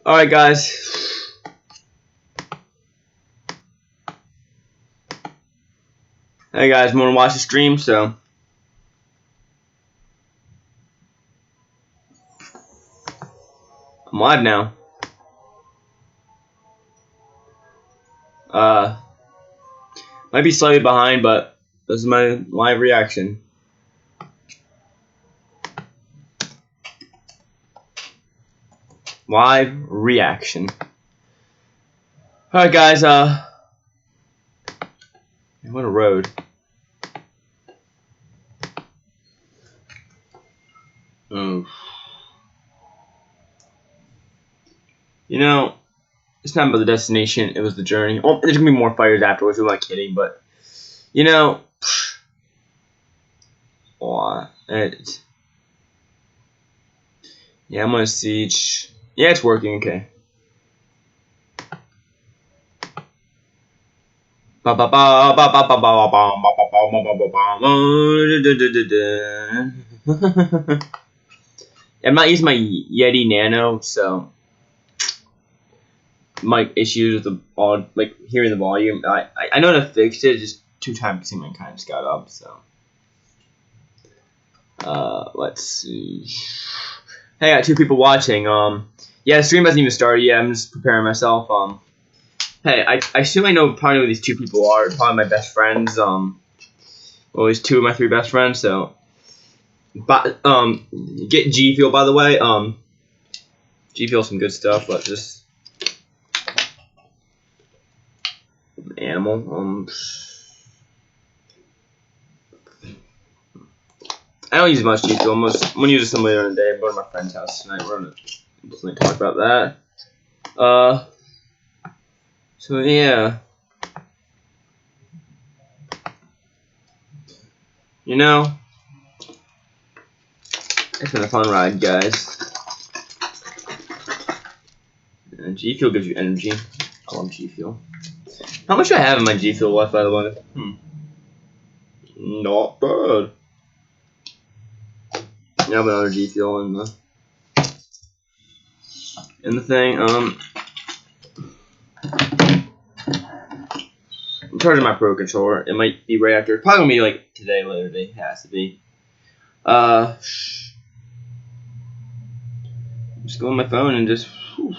Alright, guys. Hey, guys, want to watch the stream? So, I'm live now. Might be slightly behind, but this is my live reaction. Live reaction. Alright, guys, what a road. Oh. You know, it's not about the destination, it was the journey. Oh, there's gonna be more fighters afterwards, who am I kidding, but, you know, yeah, I'm gonna siege. Yeah, it's working, okay. I'm not using my Yeti Nano, so mic issues with the like hearing the volume. I know how to fix it, just too time consuming. Kind of just got up, so let's see. Hey, I got 2 people watching. Yeah, the stream hasn't even started yet. I'm just preparing myself. Hey, I assume I know probably who these 2 people are. Probably my best friends. Well, these 2 of my 3 best friends. So, but get G Fuel, by the way. G Fuel some good stuff, but just animal. I don't use much G Fuel. I'm gonna use it some later in the day. I'm going to my friend's house tonight. We're gonna definitely talk about that. So yeah. You know, it's been a fun ride, guys. G Fuel gives you energy. I love G Fuel. How much do I have in my G Fuel left, by the way? Not bad. I have another G Fuel in the thing. I'm charging my Pro controller. It might be right after. Probably gonna be like today, later today. It has to be. Just go on my phone and just. Whew.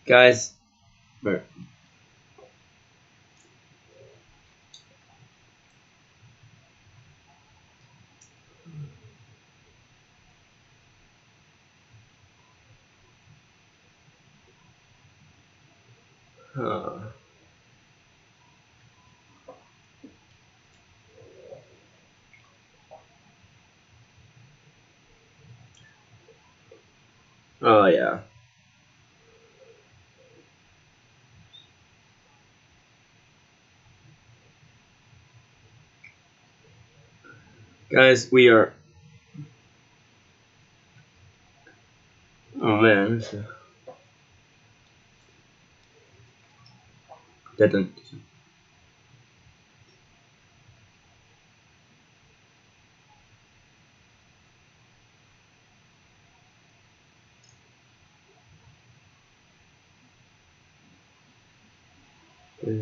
Guys, but oh yeah. Guys, we are. Oh man. That didn't. Yeah.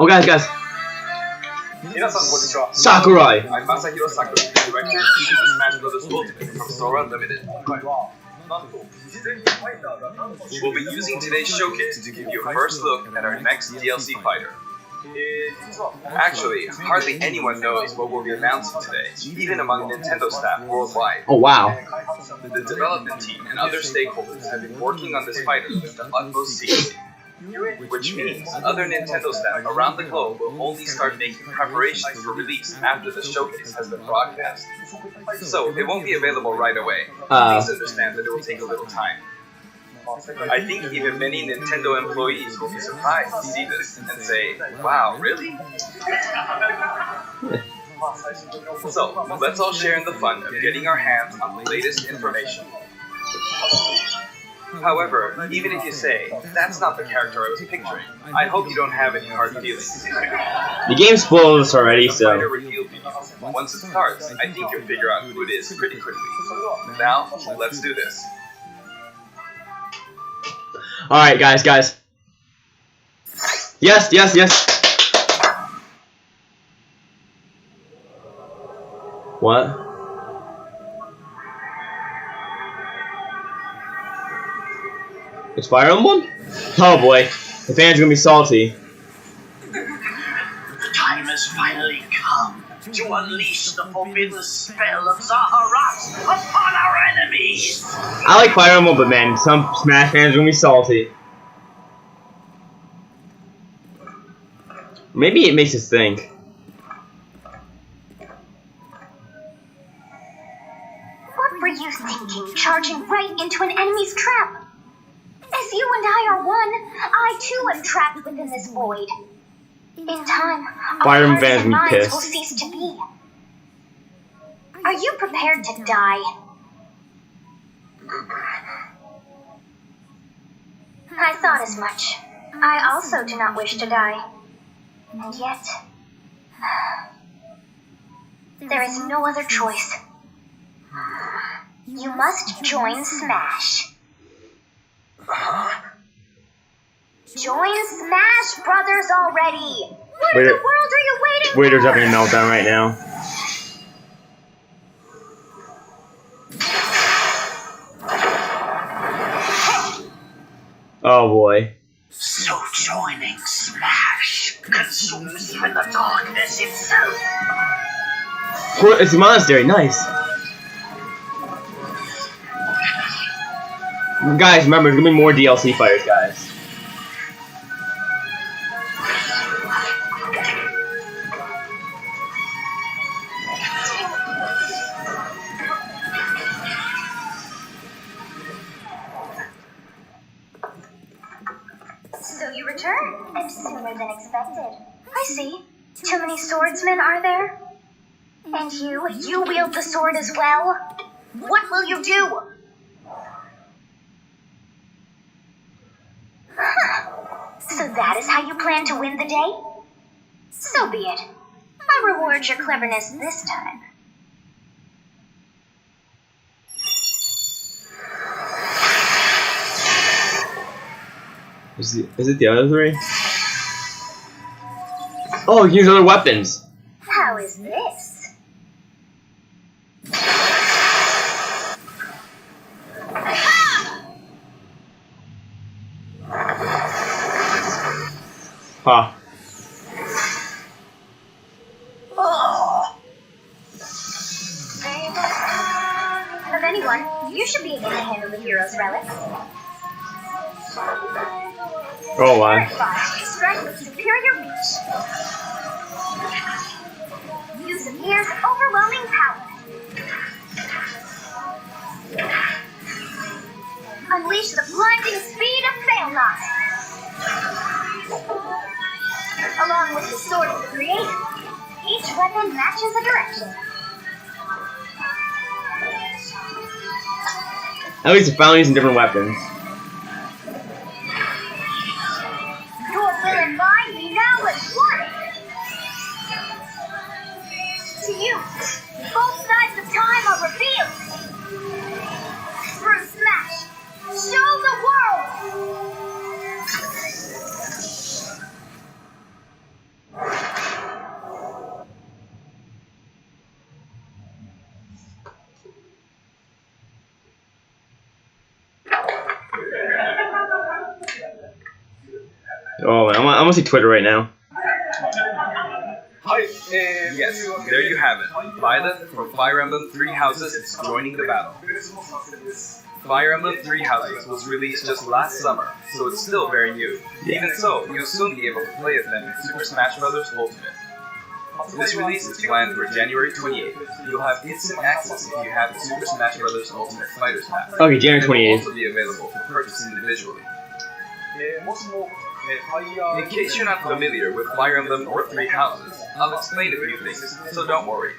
Oh, guys. Sakurai! I'm Masahiro Sakurai, director of Super Smash Bros. Ultimate from Sora Limited. We'll be using today's showcase to give you a first look at our next DLC fighter. Actually, hardly anyone knows what we'll be announcing today, even among Nintendo staff worldwide. Oh wow. The development team and other stakeholders have been working on this fighter with the utmost secrecy. which means other Nintendo staff around the globe will only start making preparations for release after the showcase has been broadcast. So, it won't be available right away. Please understand that it will take a little time. I think even many Nintendo employees will be surprised to see this and say, wow, really? So, let's all share in the fun of getting our hands on the latest information. However, even if you say, that's not the character I was picturing, I hope you don't have any hard feelings. The game spoiled us already, so. Once it starts, I think you'll figure out who it is pretty quickly. Now, let's do this. Alright, guys. Yes. What? It's Fire Emblem? Oh boy, the fans are gonna be salty. The time has finally come to unleash the forbidden spell of Zaharat upon our enemies! I like Fire Emblem, but man, some Smash fans are gonna be salty. Maybe it makes us think. What were you thinking, charging right into an enemy's trap? As you and I are one, I too am trapped within this void. In time, Fire our Emblem hearts fans and will be minds pissed. will cease to be. Are you prepared to die? I thought as much. I also do not wish to die. And yet, there is no other choice. You must join Smash. Join Smash Brothers already! What in the world are you waiting for? Waiter's having a meltdown right now. Oh boy. So joining Smash consumes even the darkness itself! It's a monastery, nice. Guys, remember, there's gonna be more DLC fighters, guys. So you return, and sooner than expected. I see. Too many swordsmen, are there? And you wield the sword as well? What will you do? So that is how you plan to win the day? So be it. I'll reward your cleverness this time. Is it the other three? Oh, use other weapons. How is this? Huh. Of anyone, you should be able to handle the hero's relics. Oh, why? Strike with superior reach. Use of Gear's overwhelming power. Unleash the blinding speed of Failnaught. Along with the sword of the creator, each weapon matches a direction. At least they're finally using different weapons. Your will and mine be now as one. To you, both sides of time are revealed. Through Smash, show the world. Oh man, I'm gonna see Twitter right now. Yes, there you have it. Violet from Fire Emblem Three Houses is joining the battle. Fire Emblem Three Houses was released just last summer, so it's still very new. Even so, you'll soon be able to play as them in Super Smash Bros. Ultimate. This release is planned for January 28th. You'll have instant access if you have the Super Smash Bros. Ultimate Fighters Pack. Okay, January It will 28th. also be available for purchase individually. In case you're not familiar with Fire Emblem or Three Houses, I'll explain a few things, so don't worry.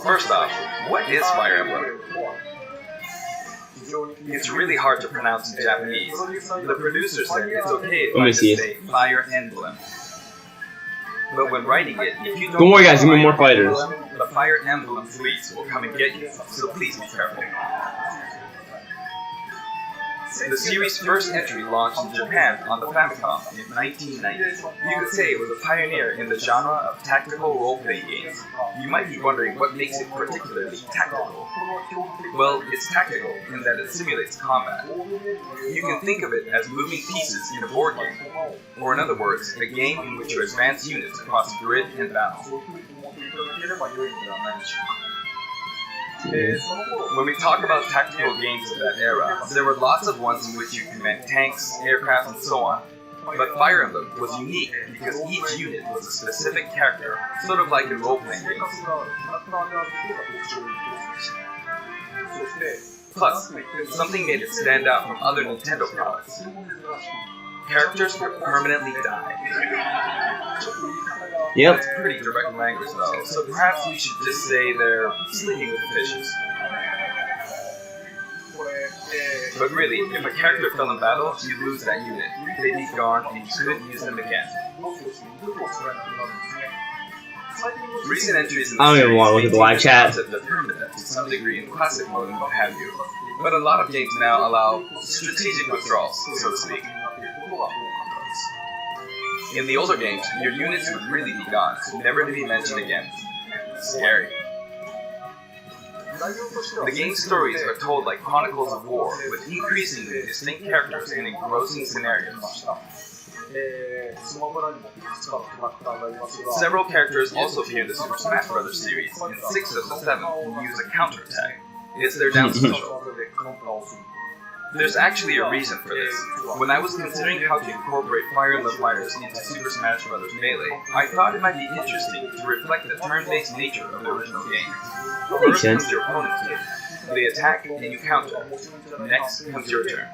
First off, what is Fire Emblem? It's really hard to pronounce in Japanese. The producer said it's okay if Let me I just see it. say Fire Emblem. But when writing it, if you Don't worry, guys, give me more Fire fighters. Emblem, the Fire Emblem police will come and get you, so please be careful. The series' first entry launched in Japan on the Famicom in 1990. You could say it was a pioneer in the genre of tactical role-playing games. You might be wondering what makes it particularly tactical. Well, it's tactical in that it simulates combat. You can think of it as moving pieces in a board game, or in other words, a game in which you advance units across grid and battle. When we talk about tactical games of that era, there were lots of ones in which you command tanks, aircraft, and so on. But Fire Emblem was unique because each unit was a specific character, sort of like in role-playing games. Plus, something made it stand out from other Nintendo products. Characters could permanently die. Yep. That's pretty direct language though, so perhaps we should just say they're sleeping with the fishes. But really, if a character fell in battle, you'd lose that unit. They'd be gone and you couldn't use them again. Recent entries in the I don't even series want to look at the live maintain chat. the concept of permanent to some degree in classic mode and what have you. But a lot of games now allow strategic withdrawals, so to speak. In the older games, your units would really be gone, never to be mentioned again. Scary. The game's stories are told like chronicles of war, with increasingly distinct characters and engrossing scenarios. Several characters also appear in the Super Smash Bros. Series, and 6 of the 7 can use a counterattack. It's their down special. There's actually a reason for this. When I was considering how to incorporate Fire Emblem Fighters into Super Smash Bros. Melee, I thought it might be interesting to reflect the turn-based nature of the original game. First comes your opponent's turn. They attack and you counter. Next comes your turn.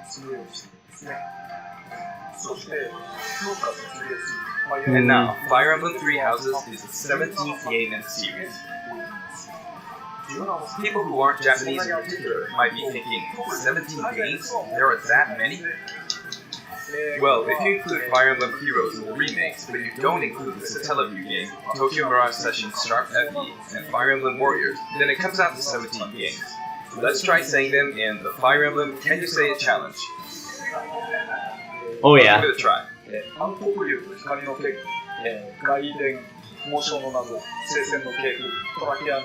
And now, Fire Emblem Three Houses is the 17th game in the series. People who aren't Japanese in particular might be thinking, 17 games? There are that many? Well, if you include Fire Emblem Heroes in the remakes, but you don't include the Satellaview game, Tokyo Mirage Session Sharp FE, and Fire Emblem Warriors, then it comes out to 17 games. Let's try saying them in the Fire Emblem Can You Say It challenge. Oh yeah. Give it a try. 暗黒竜と光の手、外伝、猛将の謎、聖戦の系譜、トラキア776、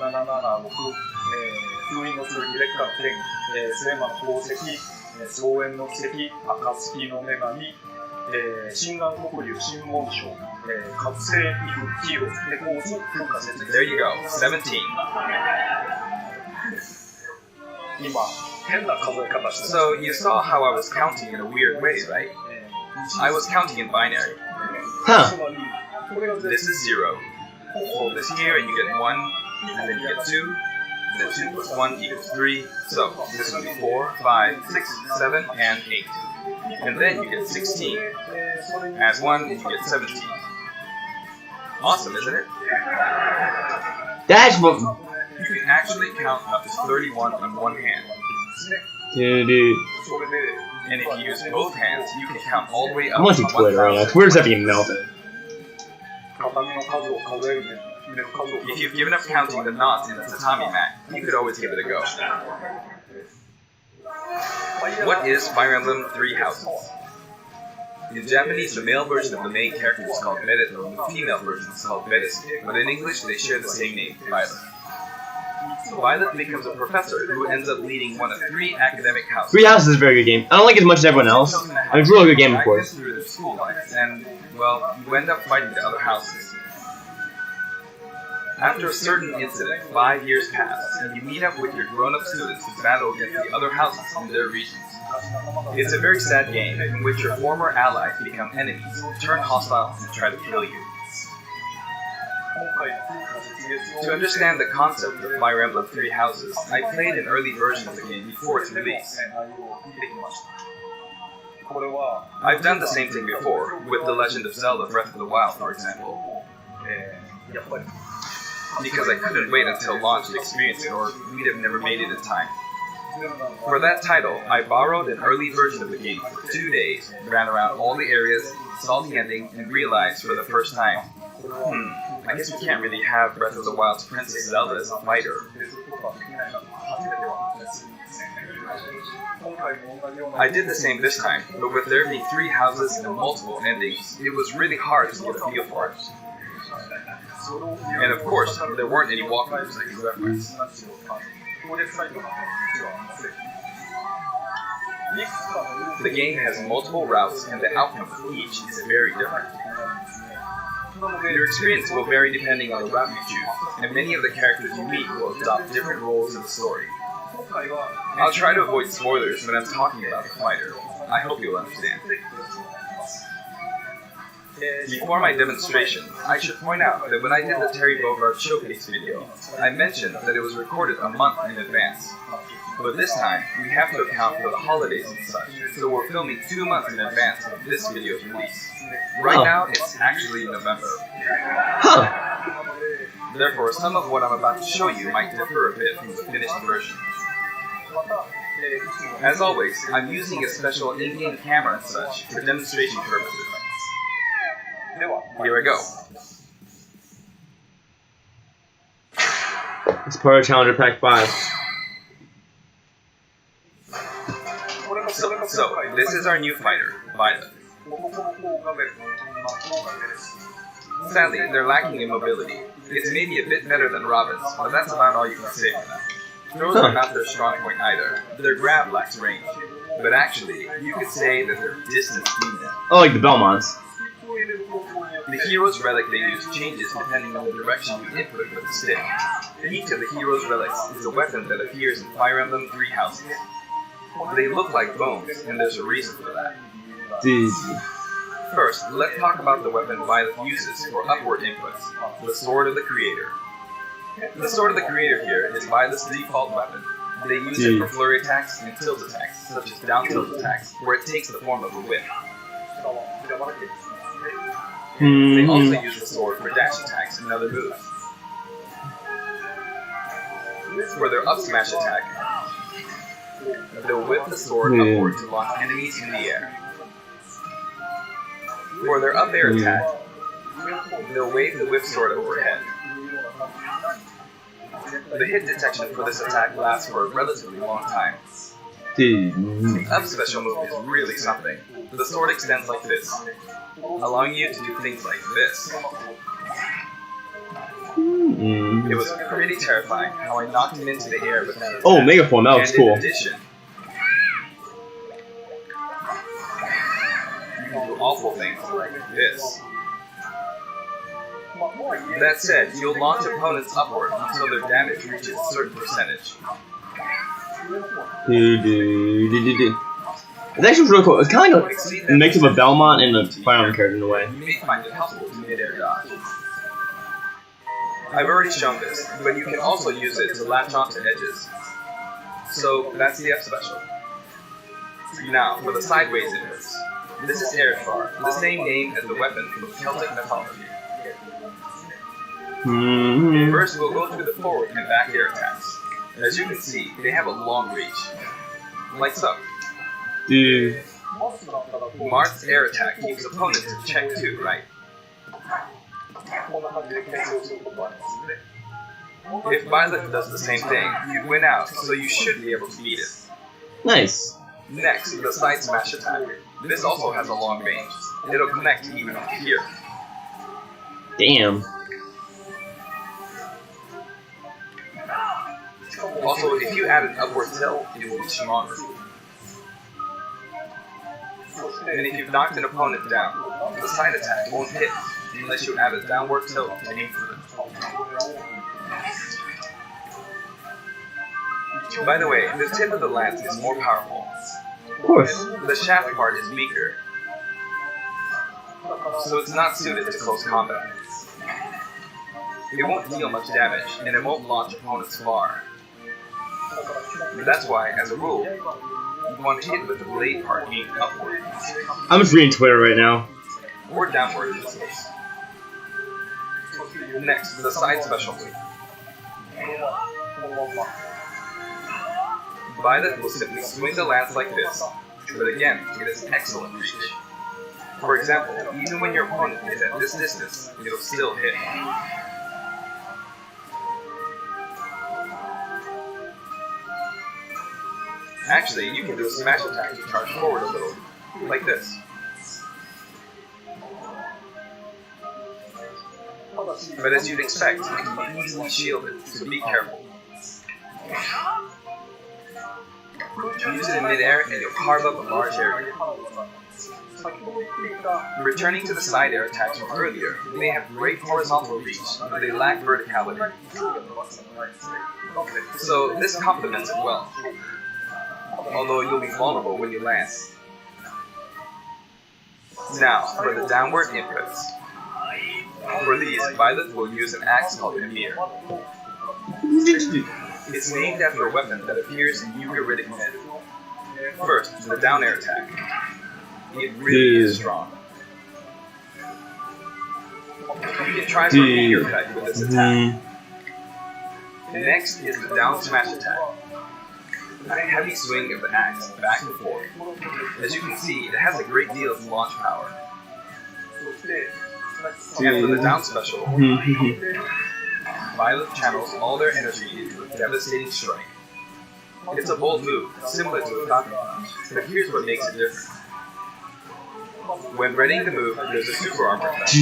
封印の剣、烈火の剣、スレマの宝石、草原の奇跡、暁の女神、新暗黒竜、新紋章、覚醒イフ、ヒーロー、レコーズ、風化説明。 There you go, 17. 今、変な数え方してます。 So you saw how I was counting in a weird way, right? I was counting in binary. Huh. This is 0. Hold this here and you get 1, and then you get 2, and then 2 plus 1 equals 3. So this would be 4, 5, 6, 7, and 8. And then you get 16. Add 1 and you get 17. Awesome, isn't it? That's what. You can actually count up to 31 on one hand. Dude. And if you use both hands, you can count all the way up I'm watching to Twitter right now. 1,000. Twitter's having melted. If you've given up counting the knots in the tatami mat, you could always give it a go. What is Fire Emblem Three Houses? In Japanese, the male version of the main character is called Medeto, and the female version is called Medesuke, but in English they share the same name, Violet. Violet becomes a professor who ends up leading one of 3 academic houses. Three Houses is a very good game. I don't like it as much as everyone else. I mean, it's a really good game, of course. Through their school life, and well, you end up fighting the other houses. After a certain incident, 5 years pass, and you meet up with your grown-up students to battle against the other houses in their regions. It's a very sad game in which your former allies become enemies, turn hostile, and try to kill you. To understand the concept of Fire Emblem Three Houses, I played an early version of the game before its release. I've done the same thing before, with The Legend of Zelda Breath of the Wild, for example. Because I couldn't wait until launch to experience it, or we'd have never made it in time. For that title, I borrowed an early version of the game for 2 days, ran around all the areas, saw the ending, and realized for the first time, I guess we can't really have Breath of the Wild's Princess Zelda as a fighter. I did the same this time, but with there being 3 houses and multiple endings, it was really hard to get a feel for it. And of course, there weren't any walkthroughs I could reference. The game has multiple routes, and the outcome of each is very different. Your experience will vary depending on the route you choose, and many of the characters you meet will adopt different roles in the story. I'll try to avoid spoilers when I'm talking about the fighter. I hope you'll understand. Before my demonstration, I should point out that when I did the Terry Bogard showcase video, I mentioned that it was recorded a month in advance. But this time, we have to account for the holidays and such, so we're filming 2 months in advance of this video's release. Right now, it's actually November. Therefore, some of what I'm about to show you might differ a bit from the finished version. As always, I'm using a special in-game camera and such for demonstration purposes. Here I go. It's part of Challenger Pack 5. So, this is our new fighter, Violet. Sadly, they're lacking in mobility. It's maybe a bit better than Robin's, but that's about all you can say for them. Throws are not their strong point either. Their grab lacks range. But actually, you could say that they're distance demon. Oh, like the Belmonts. The hero's relic they use changes depending on the direction you input with the stick. Each of the hero's relics is a weapon that appears in Fire Emblem Three Houses. They look like bones, and there's a reason for that. Dude. First, let's talk about the weapon Violet uses for upward inputs, the Sword of the Creator. The Sword of the Creator here is Violet's default weapon. They use it for flurry attacks and tilt attacks, such as down tilt attacks, where it takes the form of a whip. They also use the sword for dash attacks and other moves. For their up smash attack, they'll whip the sword upward to launch enemies in the air. For their up air attack, they'll wave the whip sword overhead. The hit detection for this attack lasts for a relatively long time. The up special move is really something. The sword extends like this, allowing you to do things like this. It was pretty terrifying how I knocked him into the air with that attack. Oh, Megaform, that was cool. In addition, you can do awful things like this. That said, you'll launch opponents upward until their damage reaches a certain percentage. It's actually really cool. It's kind of like a mix of a Belmont and a Fire Emblem character in a way. You may find it helpful to mid-air dodge. I've already shown this, but you can also use it to latch onto edges. So that's the F special. Now, for the sideways inputs. This is Erisvar, the same name as the weapon from Celtic mythology. First, we'll go through the forward and back air attacks. As you can see, they have a long reach. Like so. Dude. Marth's air attack keeps opponents in check 2, right? If Violet does the same thing, you'd win out, so you should be able to beat it. Nice. Next, the side smash attack. This also has a long range. It'll connect even up here. Damn. Also, if you add an upward tilt, it will be stronger. And if you've knocked an opponent down, the side attack won't hit unless you add a downward tilt to aim for them. By the way, the tip of the lance is more powerful. Of course. The shaft part is weaker, so it's not suited to close combat. It won't deal much damage, and it won't launch opponents far. That's why, as a rule, you want to hit with the blade part aimed upward, I'm just reading Twitter right now. or downward in this case. Next, the side special move. Violet will simply swing the lance like this, but again, it has excellent reach. For example, even when your opponent is at this distance, it'll still hit. Actually, you can do a smash attack to charge forward a little, like this. But as you'd expect, it can be easily shielded, so be careful. Use it in midair and you'll carve up a large area. Returning to the side air attacks from earlier, they have great horizontal reach, but they lack verticality. So this complements it well, although you'll be vulnerable when you land. Now, for the downward inputs. For these, Violet will use an axe called Emir. It's named after a weapon that appears in Ugaritic myth. First, the down air attack. It really is strong. You can try for a finger cut with this attack. Next is the down smash attack. A heavy swing of the axe back and forth. As you can see, it has a great deal of launch power. And for the down special, Violet channels all their energy into a devastating strike. It's a bold move, similar to a Falcon Punch, but here's what makes it different. When readying the move, there's a super armor effect,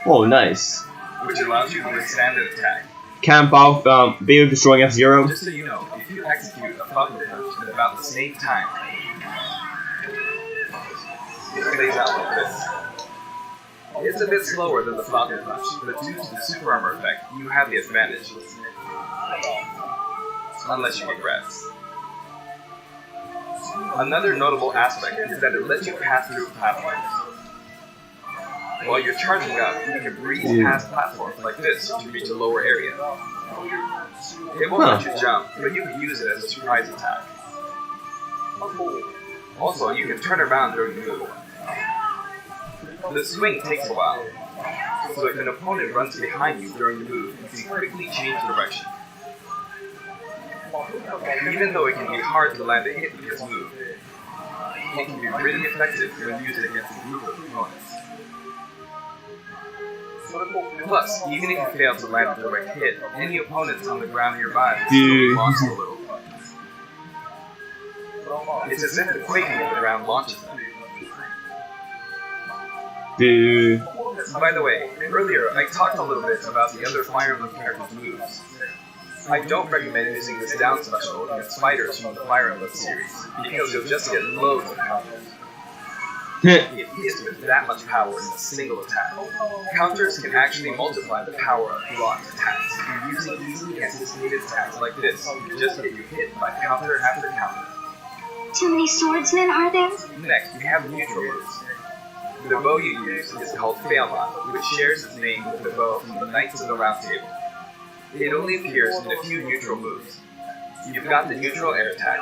Oh, nice. which allows you to withstand an attack. Camp off, Bayo destroying F-Zero. Just so you know, if you execute a Falcon Punch at about the same time, it plays out like this. It's a bit slower than the Falcon Punch, but due to the super armor effect, you have the advantage. Unless you get rest. Another notable aspect is that it lets you pass through platforms. While you're charging up, you can breeze past platforms like this to reach a lower area. It won't let you jump, but you can use it as a surprise attack. Also, you can turn around during the move. The swing takes a while, so if an opponent runs behind you during the move, you can quickly change direction. Even though it can be hard to land a hit with this move, it can be really effective when used against a group of opponents. Plus, even if you fail to land a direct hit, any opponents on the ground nearby will still launch a little. It's as if the quaking of the ground launches them. By the way, earlier I talked a little bit about the other Fire Emblem characters' moves. I don't recommend using this down special against fighters from the Fire Emblem series, because you'll just get loads of counters. It hits with that much power in a single attack. Counters can actually multiply the power of blocked attacks, and using easily anticipated attacks like this will just get you hit by counter after counter. Too many swordsmen, are there? Next, we have neutral moves. The bow you use is called Failmont, which shares its name with the bow from the Knights of the Round Table. It only appears in a few neutral moves. You've got the neutral air attack.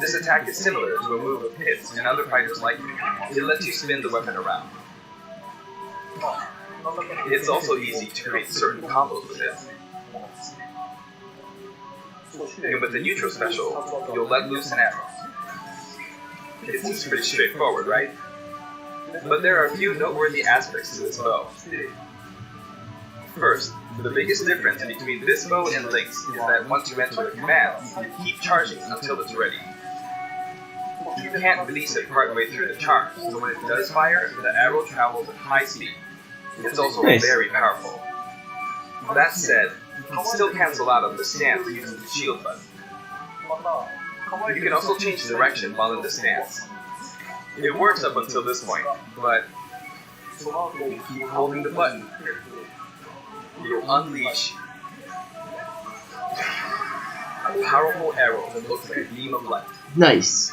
This attack is similar to a move of Pit's and other fighters like it. It lets you spin the weapon around. It's also easy to create certain combos with it. And with the neutral special, you'll let loose an arrow. It seems pretty straightforward, right? But there are a few noteworthy aspects to this bow. First, the biggest difference between this bow and Link's is that once you enter the command, you can keep charging until it's ready. You can't release it partway through the charge, so when it does fire, the arrow travels at high speed. It's also very powerful. That said, you can still cancel out of the stance using the shield button. You can also change direction while in the stance. It works up until this point, but if you keep holding the button, you'll unleash a powerful arrow that looks like a beam of light. Nice.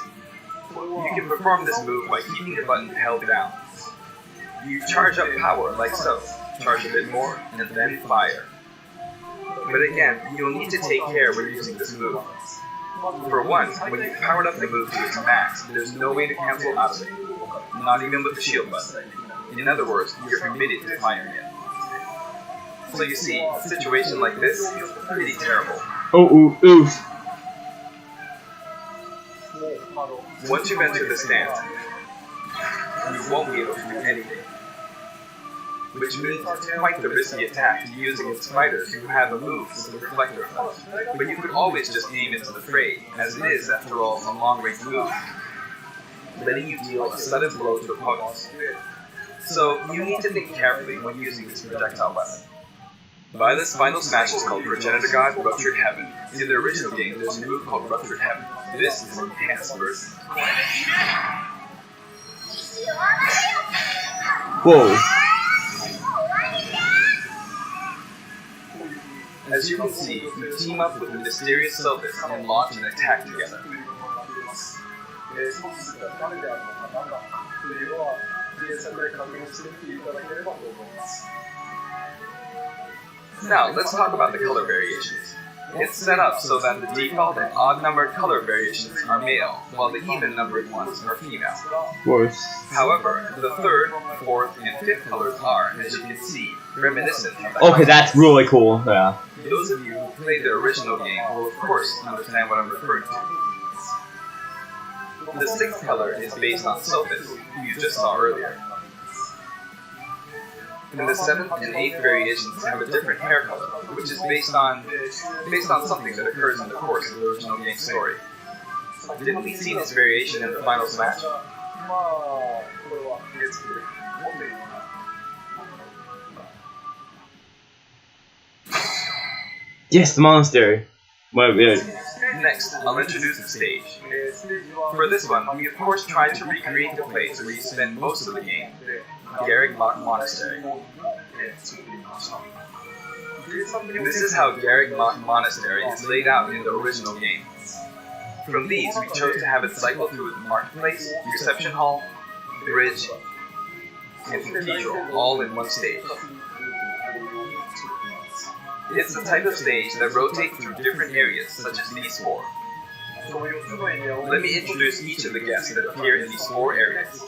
You can perform this move by keeping the button held down. You charge up power like so, charge a bit more, and then fire. But again, you'll need to take care when using this move. For one, when you've powered up the move to its max, there's no way to cancel out of it. Not even with the shield button. In other words, you're committed to firing it. So you see, a situation like this is pretty terrible. Oh, oof. Once you've entered the stance, you won't be able to do anything. Which means it's quite the risky attack to use against fighters who have a move with the reflector. But you could always just aim into the fray, as it is, after all, a long-range move, letting you deal a sudden blow to opponents. So you need to think carefully when using this projectile weapon. Violet's final smash is called Progenitor God Ruptured Heaven. In the original game, there's a move called Ruptured Heaven. This is an enhanced version. Whoa. As you can see, you team up with the mysterious Sylphus and launch an attack together. Now, let's talk about the color variations. It's set up so that the default and odd-numbered color variations are male, while the even-numbered ones are female. Worse. However, the third, fourth, and fifth colors are, as you can see, reminiscent of that. Okay, that's really cool. Yeah. Those of you who played the original game will, of course, understand what I'm referring to. The sixth color is based on Sylphus, who you just saw earlier. And the seventh and eighth variations have a different hair color, which is based on something that occurs in the course of the original game story. Didn't we see this variation in the final smash? Yes, the monastery. Well, yeah. Next, I'll introduce the stage. For this one, we of course tried to recreate the place where you spent most of the game, Garreg Mach Monastery. This is how Garreg Mach Monastery is laid out in the original game. From these, we chose to have it cycle through the marketplace, reception hall, bridge, and cathedral, all in one stage. It's the type of stage that rotates through different areas, such as these four. Let me introduce each of the guests that appear in these four areas.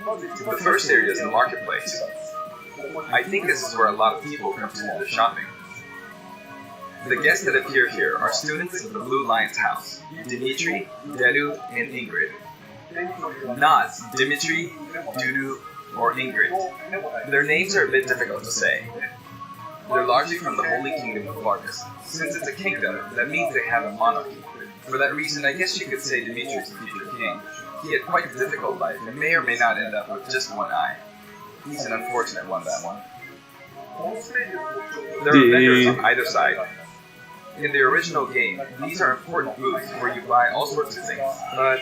The first area is the marketplace. I think this is where a lot of people come to do their shopping. The guests that appear here are students of the Blue Lion's house, Dimitri, Dedu, and Ingrid. Not Dimitri, Dudu, or Ingrid. Their names are a bit difficult to say. They're largely from the Holy Kingdom of Vargas. Since it's a kingdom, that means they have a monarchy. For that reason, I guess you could say Dimitri is the future king. He had quite a difficult life and may or may not end up with just one eye. He's an unfortunate one, that one. There are vendors on either side. In the original game, these are important booths where you buy all sorts of things, but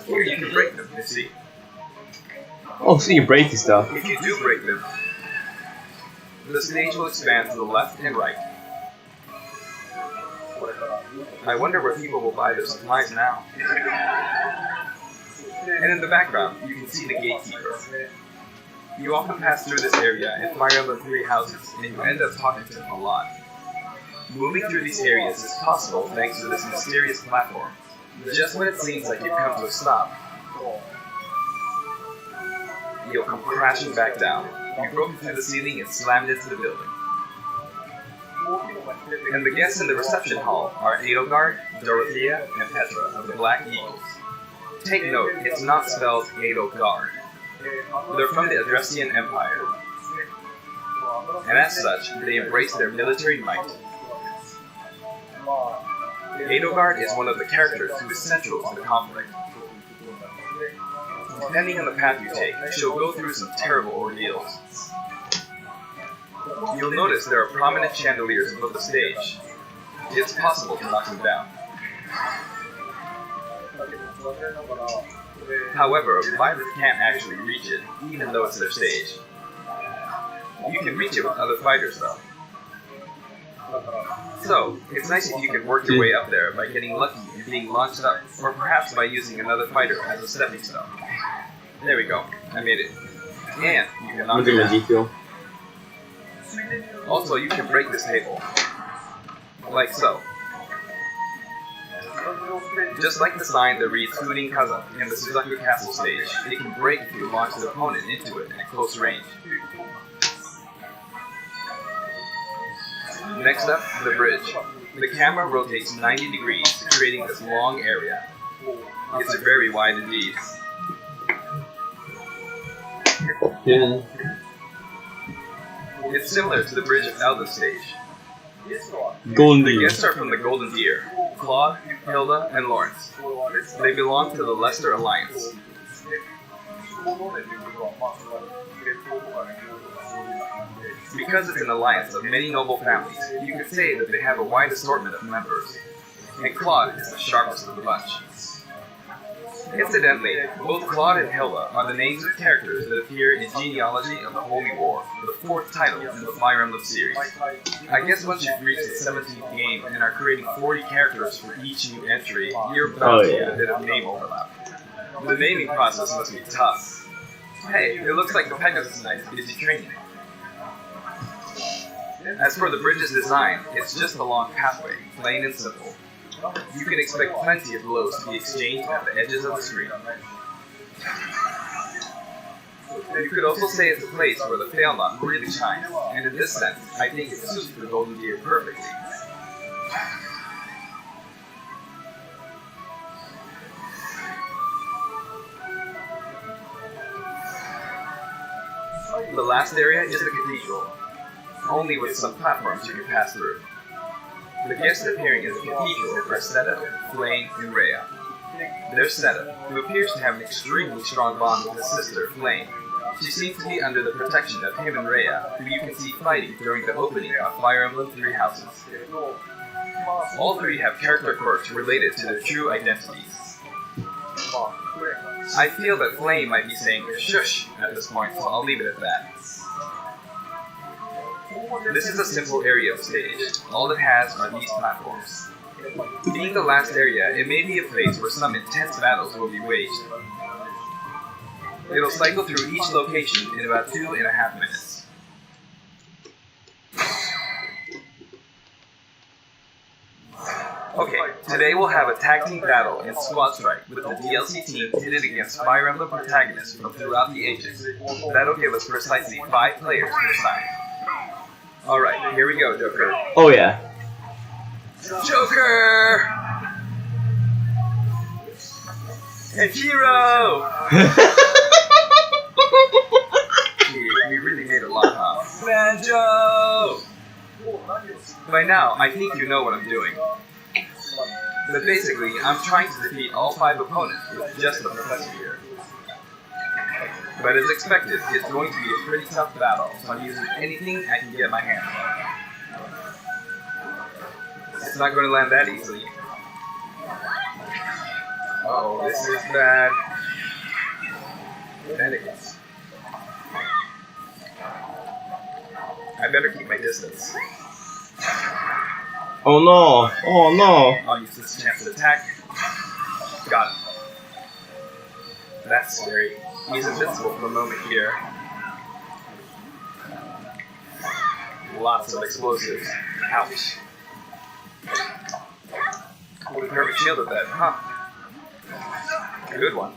here you can break them, you see. Oh, so you break the stuff. If you do break them, the stage will expand to the left and right. I wonder where people will buy their supplies now. And in the background, you can see the gatekeeper. You often pass through this area in Fire Emblem 3 houses, and you end up talking to him a lot. Moving through these areas is possible thanks to this mysterious platform. Just when it seems like you've come to a stop, you'll come crashing back down. You've broken through the ceiling and slammed into the building. And the guests in the reception hall are Edelgard, Dorothea, and Petra of the Black Eagles. Take note, it's not spelled Edelgard. They're from the Adrestian Empire. And as such, they embrace their military might. Edelgard is one of the characters who is central to the conflict. Depending on the path you take, she'll go through some terrible ordeals. You'll notice there are prominent chandeliers above the stage. it's possible to knock them down. However, Violet can't actually reach it, even though it's their stage. You can reach it with other fighters though. So, it's nice if you can work your way up there by getting lucky and being launched up, or perhaps by using another fighter as a stepping stone. There we go, I made it. And you can knock it down. Also, you can break this table. Like so. Just like the sign that reads Furin Kaza in the Suzaku Castle stage, it can break if you launch the opponent into it at close range. Next up, the bridge. The camera rotates 90 degrees, creating this long area. It's very wide indeed. Yeah. It's similar to the bridge of Elden stage. Golden The Deer. guests are from the Golden Deer, Claude, Hilda, and Lawrence. They belong to the Leicester Alliance. Because it's an alliance of many noble families, you could say that they have a wide assortment of members. And Claude is the sharpest of the bunch. Incidentally, both Claude and Hilda are the names of characters that appear in Genealogy of the Holy War, the 4th title in the Fire Emblem series. I guess once you've reached the 17th game and are creating 40 characters for each new entry, you're bound to get a bit of name overlap. The naming process must be tough. Hey, it looks like the Pegasus Knight is busy training. As for the bridge's design, it's just a long pathway, plain and simple. You can expect plenty of blows to be exchanged at the edges of the screen. You could also say it's a place where the fail knot really shines, and in this sense, I think it suits the Golden Deer perfectly. The last area is the cathedral, only with some platforms you can pass through. The guests appearing in the cathedral are Seta, Flame, and Rhea. There's Seta, who appears to have an extremely strong bond with his sister, Flame. She seems to be under the protection of him and Rhea, who you can see fighting during the opening of Fire Emblem Three Houses. All three have character quirks related to their true identities. I feel that Flame might be saying shush at this point, so I'll leave it at that. This is a simple area of the stage. All it has are these platforms. Being the last area, it may be a place where some intense battles will be waged. It'll cycle through each location in about 2.5 minutes. Okay, today we'll have a tag team battle in Squad Strike with the DLC team pitted against Fire Emblem protagonists from throughout the ages. That'll give us precisely 5 players per side. Alright, here we go, Joker. Oh yeah. Joker! And Hero! Gee, we really made a lot, huh? Banjo! By now, I think you know what I'm doing. But basically, I'm trying to defeat all 5 opponents with just the professor here. But as expected, it's going to be a pretty tough battle, so I'm using anything I can get my hands on. It's not going to land that easily. Oh, this is bad. Benedicts. I better keep my distance. Oh no! Oh no! I'll use this chance to attack. Got him. That's scary. He's invincible for a moment here. Lots of explosives. Ouch. Perfect shield of that, huh? Good one.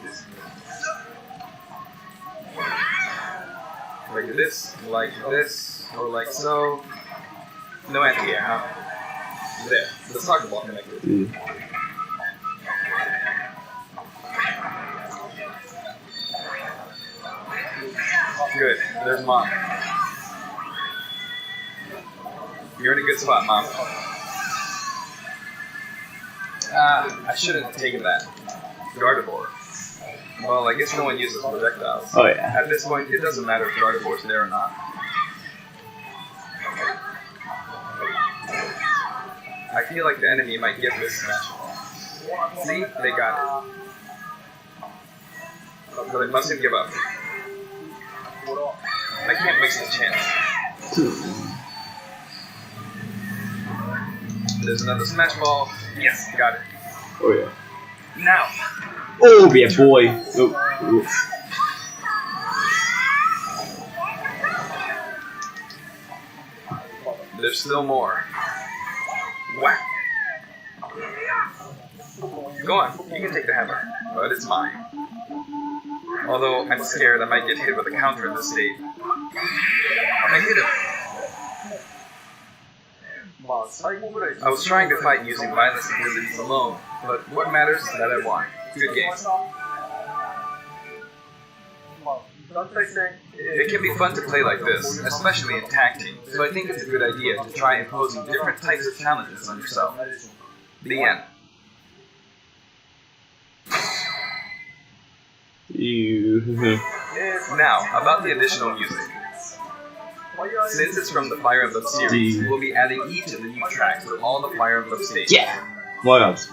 Like this, or like so. No anti-air, huh? There, the soccer ball connected. Good, there's Mom. You're in a good spot, Mom. I shouldn't have taken that. Gardevoir. Well, I guess no one uses projectiles. Oh yeah. At this point, it doesn't matter if Gardevoir's there or not. I feel like the enemy might get this Smash Ball. See? They got it. But I mustn't give up. I can't waste this chance. There's another Smash Ball. Yes, got it. Oh yeah. Now. Oh yeah, boy. Oh. There's still more. Whack. Go on, you can take the hammer, but it's mine. Although I'm scared I might get hit with a counter in this state. I hit him. I was trying to fight using violence abilities alone, but what matters is that I won. Good game. It can be fun to play like this, especially in tag team, so I think it's a good idea to try imposing different types of challenges on yourself. The end. Now, about the additional music. Since it's from the Fire Emblem series, we'll be adding each of the new tracks to all the Fire Emblem stages. Yeah. What else?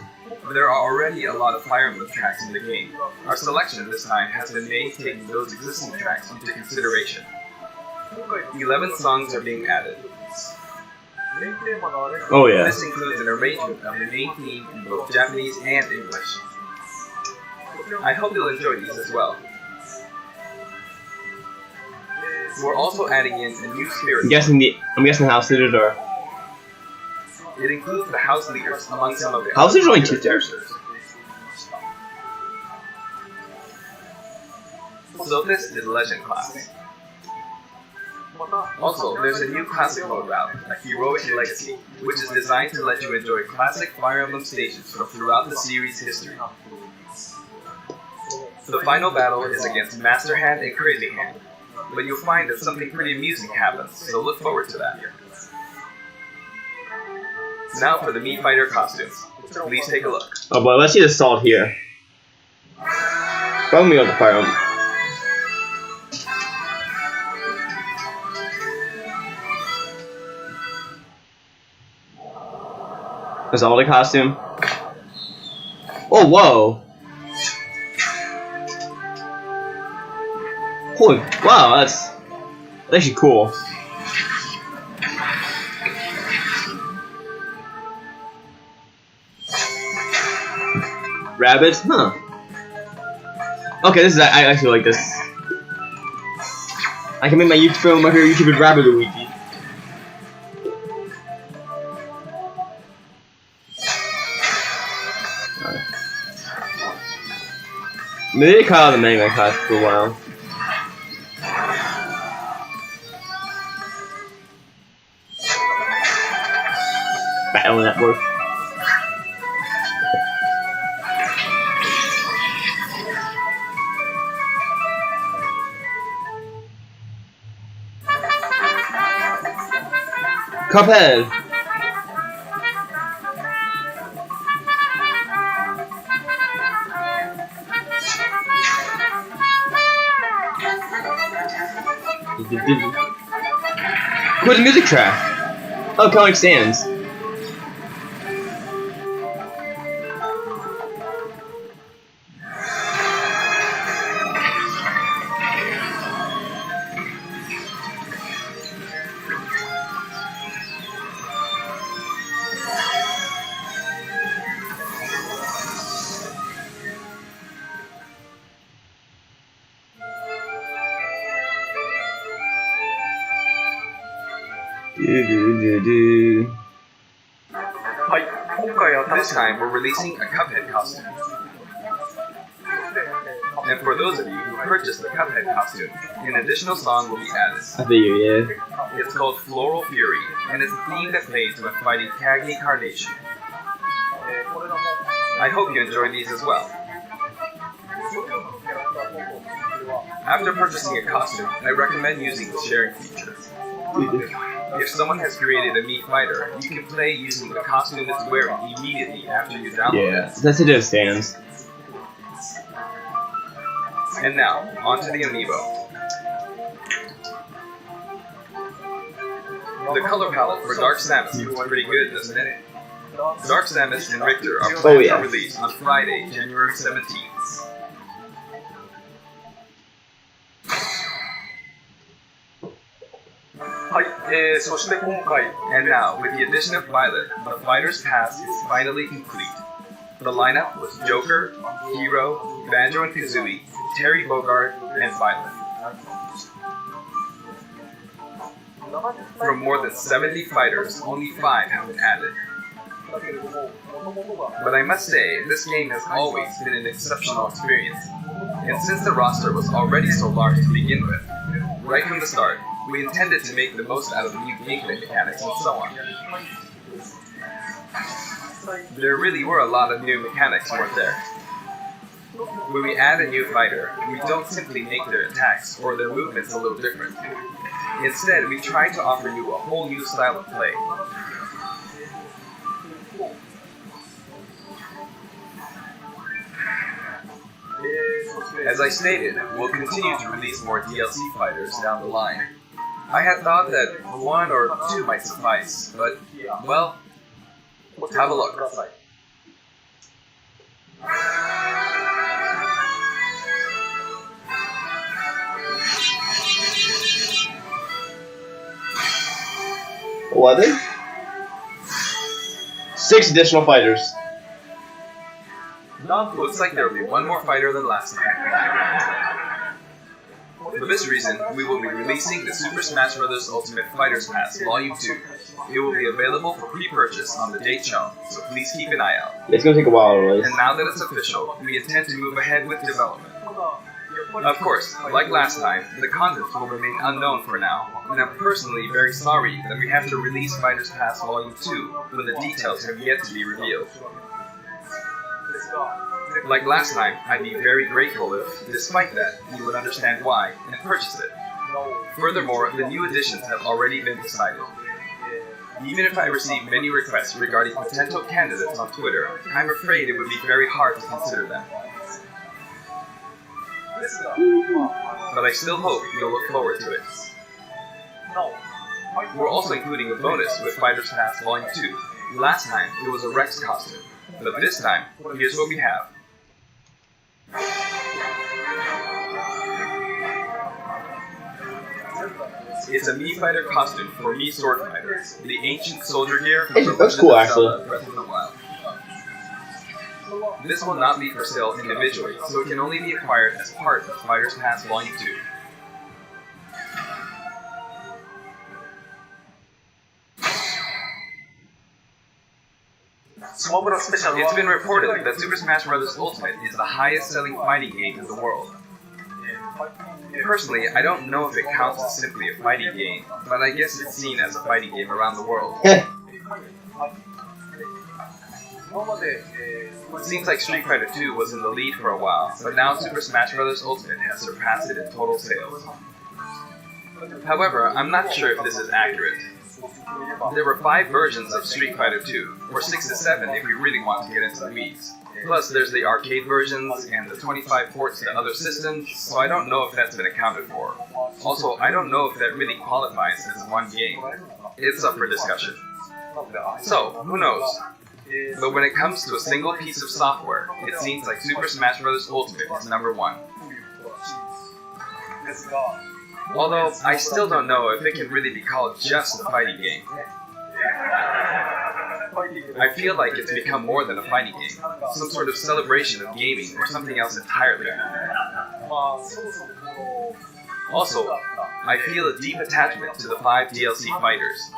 There are already a lot of Fire Emblem tracks in the game. Our selection this time has been made taking those existing tracks into consideration. 11 songs are being added. Oh yeah. This includes an arrangement of the main theme in both Japanese and English. I hope you'll enjoy these as well. We're also adding in a new spirit. I'm guessing house leaders are. It includes the house leaders among some of the House leaders are only 2 characters. So this is Legend class. Also, there's a new classic mode route, a Heroic Legacy, which is designed to let you enjoy classic Fire Emblem stages from throughout the series' history. The final battle is against Master Hand and Crazy Hand, but you'll find that something pretty amusing happens, so look forward to that. Now for the Mii Fighter costumes. Please take a look. Oh boy, let's see the salt here. Probably on the Fire Emblem. The Zelda costume. Oh whoa! Holy wow, that's actually cool. Rabbit? Huh. Okay, this is I actually like this. I can make my YouTube film, my favorite YouTuber Rabbit Luigi. Maybe they cut out the Mega Man class for a while. Battle Network. Cuphead! Where's the music track? Oh, Comic Sans. This time we're releasing a Cuphead costume. And for those of you who purchased the Cuphead costume, an additional song will be added. I figure, yeah. It's called Floral Fury, and it's a theme that plays when fighting Cagney Carnation. I hope you enjoy these as well. After purchasing a costume, I recommend using the sharing feature. If someone has created a Mii Fighter, you can play using the costume it's wearing immediately after you download it. That's it, it stands. And now, onto the amiibo. The color palette for Dark Samus looks pretty good, doesn't it? Dark Samus and Richter are Oh, planned yeah. for release on Friday, January 17th. And now, with the addition of Violet, the Fighter's Pass is finally complete. The lineup was Joker, Hero, Banjo and Kazooie, Terry Bogard, and Violet. From more than 70 fighters, only 5 have been added. But I must say, this game has always been an exceptional experience. And since the roster was already so large to begin with, right from the start, we intended to make the most out of the new gameplay mechanics and so on. There really were a lot of new mechanics, weren't there? When we add a new fighter, we don't simply make their attacks or their movements a little different. Instead, we try to offer you a whole new style of play. As I stated, we'll continue to release more DLC fighters down the line. I had thought that 1 or 2 might suffice, but, well, have a look. $11? 6 additional fighters. Looks like there will be 1 more fighter than last time. For this reason, we will be releasing the Super Smash Bros. Ultimate Fighters Pass Volume 2. It will be available for pre-purchase on the date shown, so please keep an eye out. It's gonna take a while to release. And now that it's official, we intend to move ahead with development. Of course, like last time, the content will remain unknown for now, and I'm personally very sorry that we have to release Fighters Pass Volume 2 when the details have yet to be revealed. Like last time, I'd be very grateful if, despite that, you would understand why and purchase it. Furthermore, the new additions have already been decided. Even if I receive many requests regarding potential candidates on Twitter, I'm afraid it would be very hard to consider them. But I still hope you'll look forward to it. We're also including a bonus with Fighters Pass Volume 2. Last time, it was a Rex costume, but this time, here's what we have. It's a Mii Fighter costume for Mii Sword Fighter, the ancient soldier gear from the That's cool, Legend of actually. Zelda Breath of the Wild. This will not be for sale individually, so it can only be acquired as part of Fighters Pass Volume 2. It's been reported that Super Smash Bros. Ultimate is the highest-selling fighting game in the world. Personally, I don't know if it counts as simply a fighting game, but I guess it's seen as a fighting game around the world. It seems like Street Fighter 2 was in the lead for a while, but now Super Smash Bros. Ultimate has surpassed it in total sales. However, I'm not sure if this is accurate. There were 5 versions of Street Fighter 2, or 6 to 7 if we really want to get into the weeds. Plus, there's the arcade versions and the 25 ports to other systems, so I don't know if that's been accounted for. Also, I don't know if that really qualifies as one game. It's up for discussion. So, who knows? But when it comes to a single piece of software, it seems like Super Smash Bros. Ultimate is number 1. Although, I still don't know if it can really be called just a fighting game. I feel like it's become more than a fighting game, some sort of celebration of gaming or something else entirely. Also, I feel a deep attachment to the 5 DLC fighters.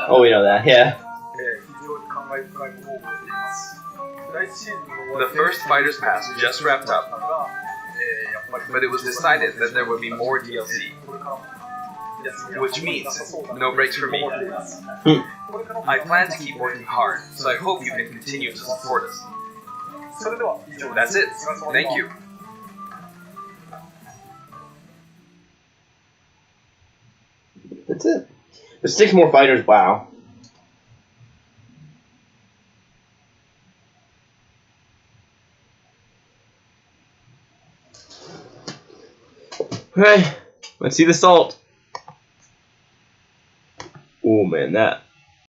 Oh, we know that, yeah. The first Fighters Pass just wrapped up, but it was decided that there would be more DLC. Which means no breaks for me. I plan to keep working hard, so I hope you can continue to support us. That's it. Thank you. That's it. There's 6 more fighters, wow. Alright, let's see the salt. Oh man, that